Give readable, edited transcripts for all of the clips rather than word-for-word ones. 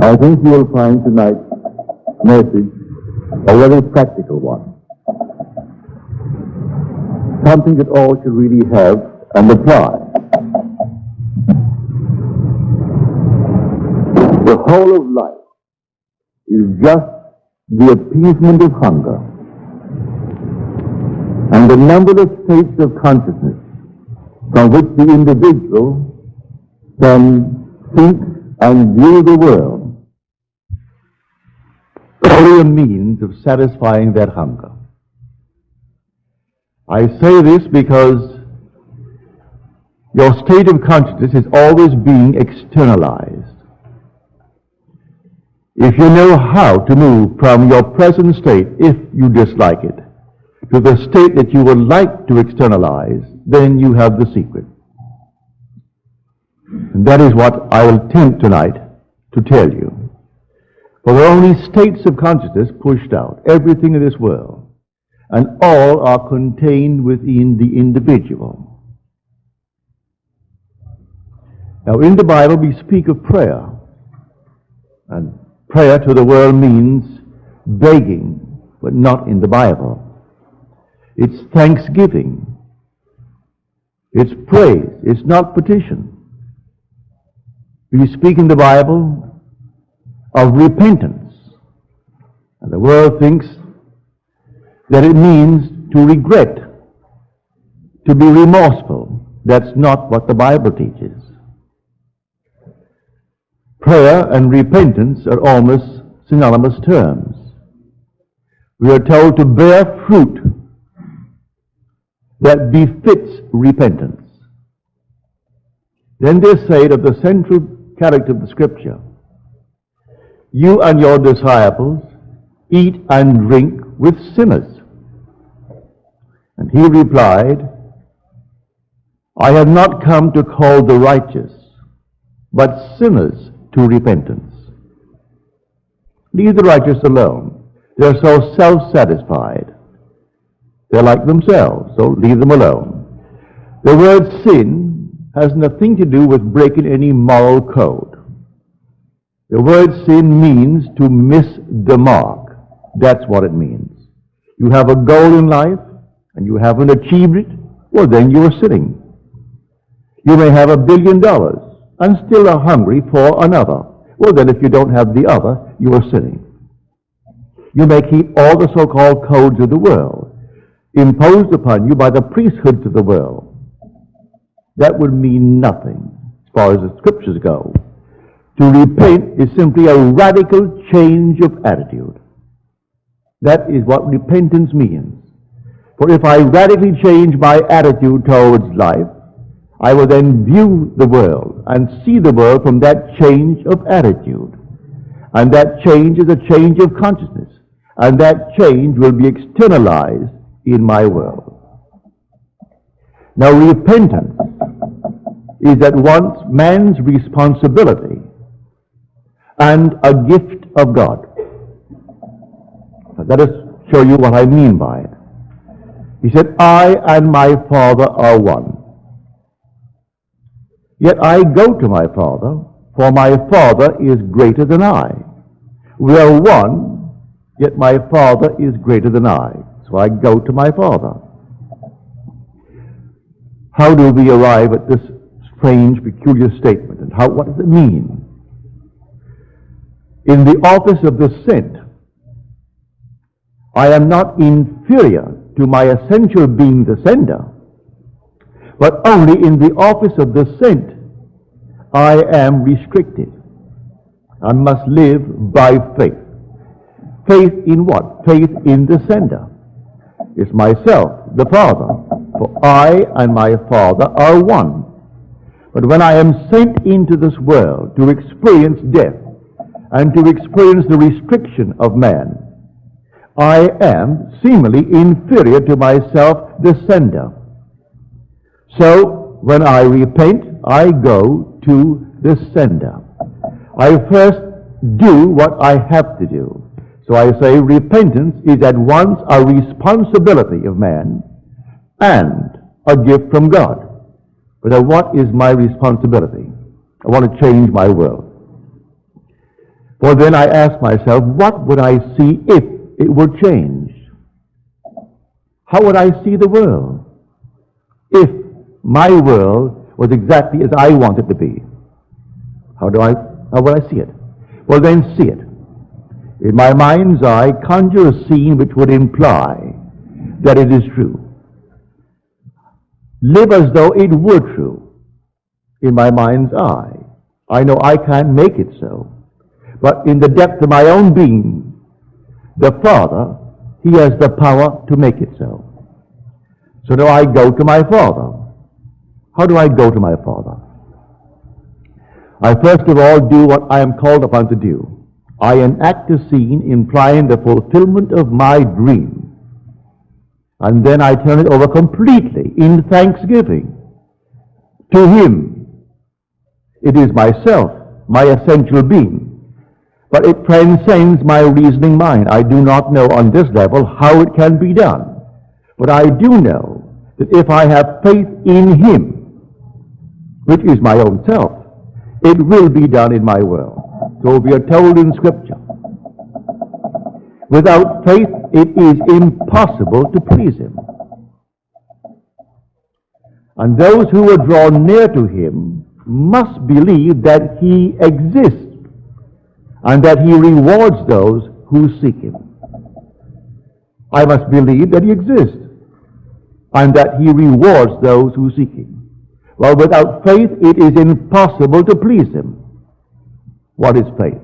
I think you will find tonight's message a very practical one. Something that all should really have and apply. The whole of life is just the appeasement of hunger, and the numberless states of consciousness from which the individual can think and view the world only a means of satisfying that hunger. I say this because your state of consciousness is always being externalized. If you know how to move from your present state, if you dislike it, to the state that you would like to externalize, then you have the secret. And that is what I will attempt tonight to tell you. For there are only states of consciousness pushed out, everything in this world, and all are contained within the individual. Now, in the Bible, we speak of prayer, and prayer to the world means begging, but not in the Bible. It's thanksgiving. It's praise. It's not petition. We speak in the Bible of repentance, and the world thinks that it means to regret, to be remorseful. That's not what the Bible teaches. Prayer and repentance are almost synonymous terms. We are told to bear fruit that befits repentance. Then they say of the central character of the Scripture, you and your disciples eat and drink with sinners. And he replied, I have not come to call the righteous, but sinners to repentance. Leave the righteous alone. They're so self-satisfied. They're like themselves, so leave them alone. The word sin has nothing to do with breaking any moral code. The word sin means to miss the mark. That's what it means. You have a goal in life and you haven't achieved it, well then you are sinning. You may have $1 billion and still are hungry for another. Well then if you don't have the other, you are sinning. You may keep all the so-called codes of the world imposed upon you by the priesthoods of the world. That would mean nothing as far as the Scriptures go. To repent is simply a radical change of attitude. That is what repentance means. For if I radically change my attitude towards life, I will then view the world and see the world from that change of attitude. And that change is a change of consciousness. And that change will be externalized in my world. Now, repentance is at once man's responsibility and a gift of God. Now, let us show you what I mean by it. He said, I and my Father are one. Yet I go to my Father, for my Father is greater than I. We are one, yet my Father is greater than I. So I go to my Father. How do we arrive at this strange, peculiar statement? And what does it mean? In the office of the sent, I am not inferior to my essential being the sender, but only in the office of the sent, I am restricted. I must live by faith. Faith in what? Faith in the sender. It's myself, the Father. For I and my Father are one. But when I am sent into this world to experience death and to experience the restriction of man, I am seemingly inferior to myself, the sender. So when I repent, I go to the sender. I first do what I have to do. So I say repentance is at once a responsibility of man and a gift from God. But what is my responsibility? I want to change my world. Well, then I ask myself, what would I see if it were changed? How would I see the world if my world was exactly as I want it to be? How would I see it? Well, then see it. In my mind's eye, conjure a scene which would imply that it is true. Live as though it were true in my mind's eye. I know I can't make it so, but in the depth of my own being, the Father, He has the power to make it so. So now I go to my Father. How do I go to my Father? I first of all do what I am called upon to do. I enact a scene implying the fulfillment of my dream. And then I turn it over completely in thanksgiving to Him. It is myself, my essential being, but it transcends my reasoning mind. I do not know on this level how it can be done, but I do know that if I have faith in Him, which is my own self, it will be done in my world. So we are told in Scripture, without faith it is impossible to please Him. And those who are drawn near to Him must believe that He exists and that He rewards those who seek Him. I must believe that He exists and that He rewards those who seek Him. Well, without faith it is impossible to please Him. What is faith?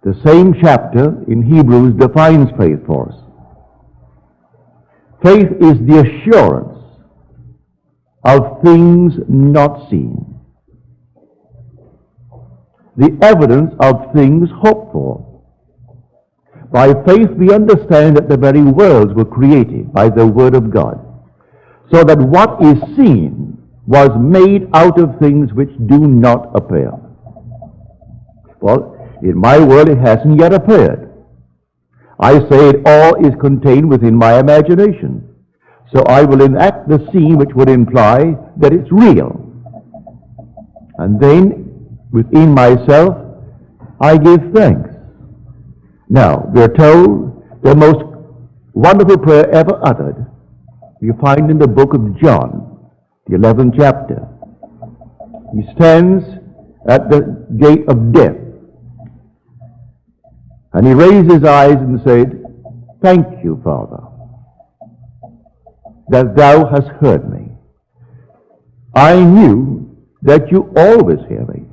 The same chapter in Hebrews defines faith for us. Faith is the assurance of things not seen, the evidence of things hoped for. By faith we understand that the very worlds were created by the Word of God, so that what is seen was made out of things which do not appear. Well, in my world it hasn't yet appeared. I say it all is contained within my imagination. So I will enact the scene which would imply that it's real. And then, within myself, I give thanks. Now, we're told the most wonderful prayer ever uttered, you find in the book of John, the 11th chapter. He stands at the gate of death. And he raised his eyes and said, "Thank you, Father, that thou hast heard me. I knew that you always hear me."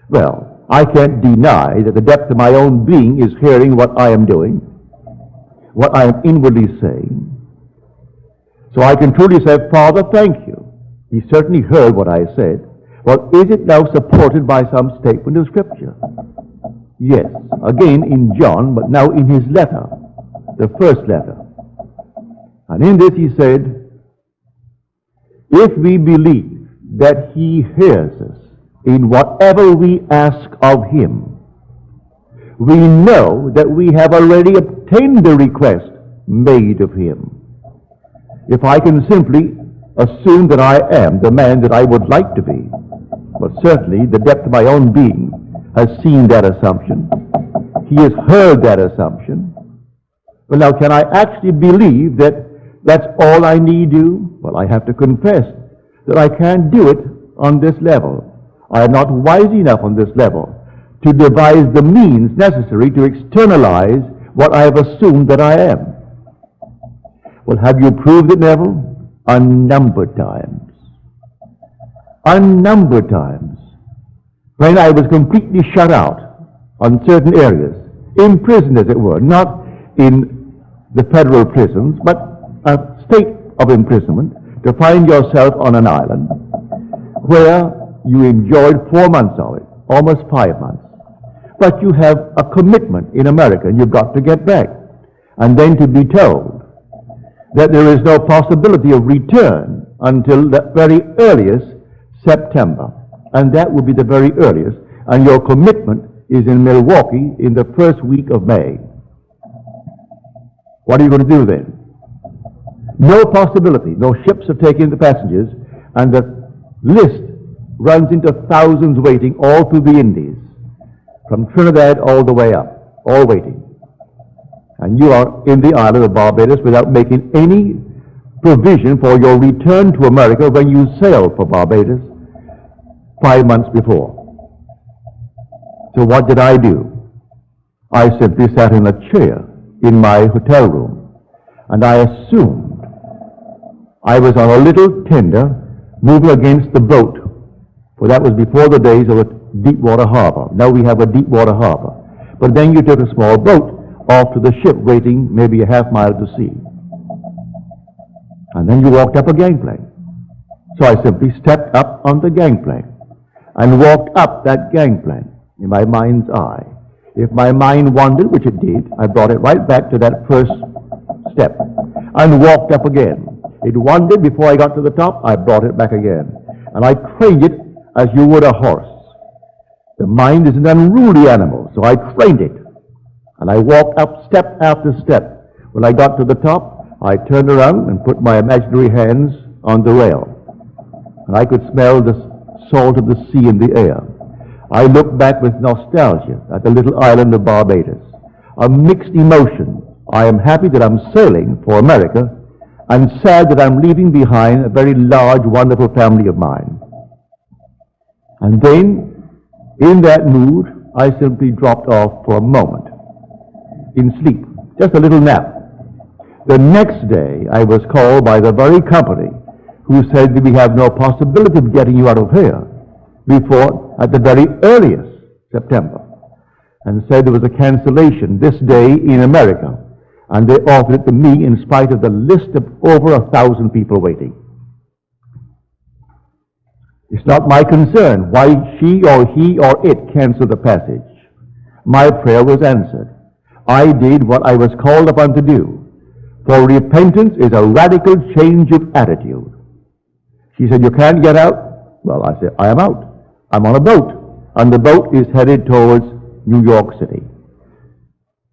Well, I can't deny that the depth of my own being is hearing what I am doing, what I am inwardly saying. So I can truly say, "Father, thank you." He certainly heard what I said. Well, is it now supported by some statement of Scripture? Yes, again in John, but now in his letter, the first letter. And in this he said, "If we believe that He hears us in whatever we ask of Him, we know that we have already obtained the request made of Him." If I can simply assume that I am the man that I would like to be, but certainly the depth of my own being has seen that assumption. He has heard that assumption. Well, now, can I actually believe that that's all I need do? Well, I have to confess that I can't do it on this level. I am not wise enough on this level to devise the means necessary to externalize what I have assumed that I am. Well, have you proved it, Neville? Unnumbered times. Unnumbered times. When I was completely shut out on certain areas, imprisoned as it were, not in the federal prisons, but a state of imprisonment, to find yourself on an island where you enjoyed 4 months of it, almost 5 months. But you have a commitment in America, and you've got to get back. And then to be told that there is no possibility of return until the very earliest September. And that would be the very earliest. And your commitment is in Milwaukee in the first week of May. What are you going to do then? No possibility. No ships have taken the passengers, and the list runs into thousands waiting all through the Indies. from Trinidad all the way up, all waiting. And you are in the island of Barbados without making any provision for your return to America when you sailed for Barbados 5 months before. So what did I do? I simply sat in a chair in my hotel room, and I assumed I was on a little tender moving against the boat, for that was before the days of a deep-water harbor. Now we have a deep-water harbor. But then you took a small boat off to the ship waiting maybe a half mile to sea. And then you walked up a gangplank. So I simply stepped up on the gangplank and walked up that gangplank in my mind's eye. If my mind wandered, which it did, I brought it right back to that first step and walked up again. It wandered before I got to the top, I brought it back again. And I trained it as you would a horse. The mind is an unruly animal, so I trained it. And I walked up step after step. When I got to the top, I turned around and put my imaginary hands on the rail. And I could smell the salt of the sea in the air. I looked back with nostalgia at the little island of Barbados. A mixed emotion. I am happy that I'm sailing for America, and sad that I'm leaving behind a very large, wonderful family of mine. And then, in that mood, I simply dropped off for a moment, in sleep, just a little nap. The next day, I was called by the very company who said that we have no possibility of getting you out of here before, at the very earliest, September, and said there was a cancellation this day in America, and they offered it to me in spite of the list of over 1,000 people waiting. It's not my concern why she or he or it canceled the passage. My prayer was answered. I did what I was called upon to do. For repentance is a radical change of attitude. She said, you can't get out? Well, I said, I am out. I'm on a boat, and the boat is headed towards New York City.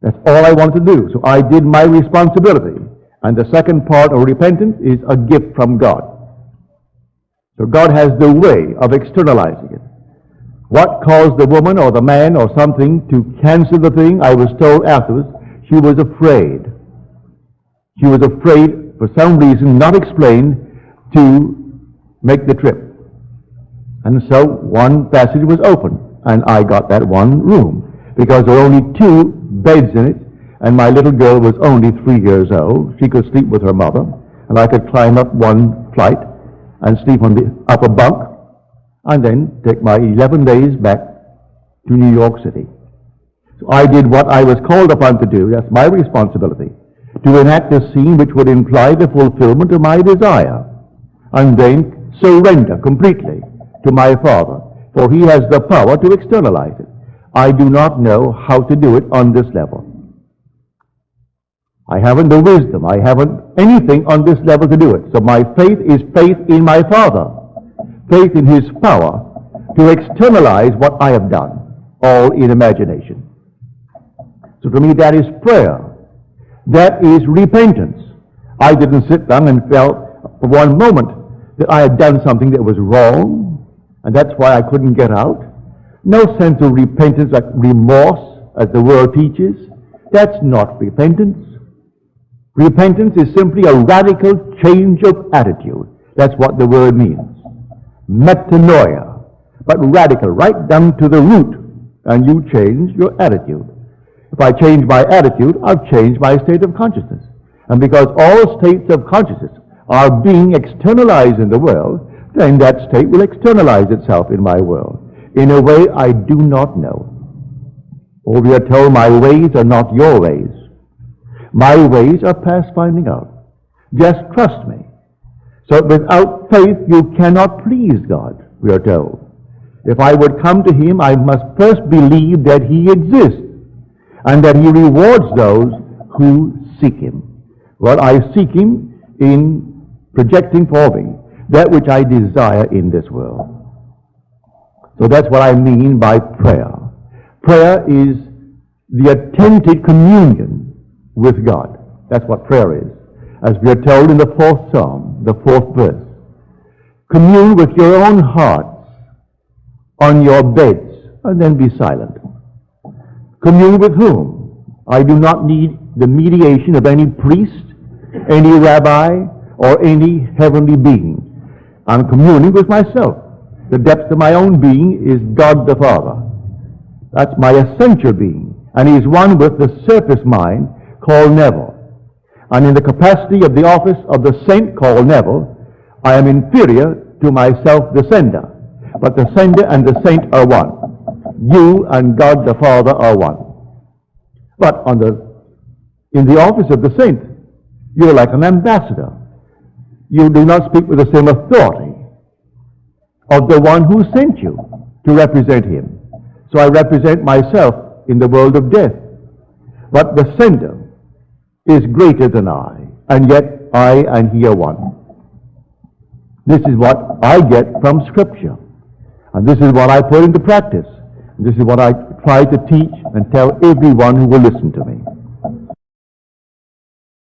That's all I wanted to do. So I did my responsibility. And the second part of repentance is a gift from God. So God has the way of externalizing it. What caused the woman or the man or something to cancel the thing? I was told afterwards, she was afraid. She was afraid, for some reason not explained, to make the trip. And so one passage was open, and I got that one room, because there were only 2 beds in it, and my little girl was only 3 years old. She could sleep with her mother, and I could climb up one flight and sleep on the upper bunk, and then take my 11 days back to New York City. So I did what I was called upon to do. That's my responsibility, to enact a scene which would imply the fulfillment of my desire, and then surrender completely to my Father, for He has the power to externalize it. I do not know how to do it on this level. I haven't the wisdom. I haven't anything on this level to do it. So my faith is faith in my Father, faith in His power to externalize what I have done, all in imagination. So to me that is prayer. That is repentance. I didn't sit down and felt for one moment that I had done something that was wrong, and that's why I couldn't get out. No sense of repentance like remorse, as the world teaches. That's not repentance. Repentance is simply a radical change of attitude. That's what the word means. Metanoia. But radical, right down to the root, and you change your attitude. If I change my attitude, I've changed my state of consciousness. And because all states of consciousness are being externalized in the world, then that state will externalize itself in my world in a way I do not know. Or we are told, my ways are not your ways. My ways are past finding out. Just trust me. So without faith you cannot please God, we are told. If I would come to Him, I must first believe that He exists and that He rewards those who seek Him. Well, I seek Him in projecting for me that which I desire in this world. So that's what I mean by prayer. Prayer is the attentive communion with God. That's what prayer is. As we are told in the 4th Psalm, the 4th verse. Commune with your own hearts on your beds, and then be silent. Commune with whom? I do not need the mediation of any priest, any rabbi, or any heavenly being. I'm communing with myself. The depth of my own being is God the Father. That's my essential being. And He's one with the surface mind called Neville. And in the capacity of the office of the saint called Neville, I am inferior to myself, the sender. But the sender and the saint are one. You and God the Father are one. But in the office of the saint, you're like an ambassador. You do not speak with the same authority of the one who sent you to represent Him. So I represent myself in the world of death. But the sender is greater than I, and yet I and He are one. This is what I get from Scripture. And this is what I put into practice. This is what I try to teach and tell everyone who will listen to me.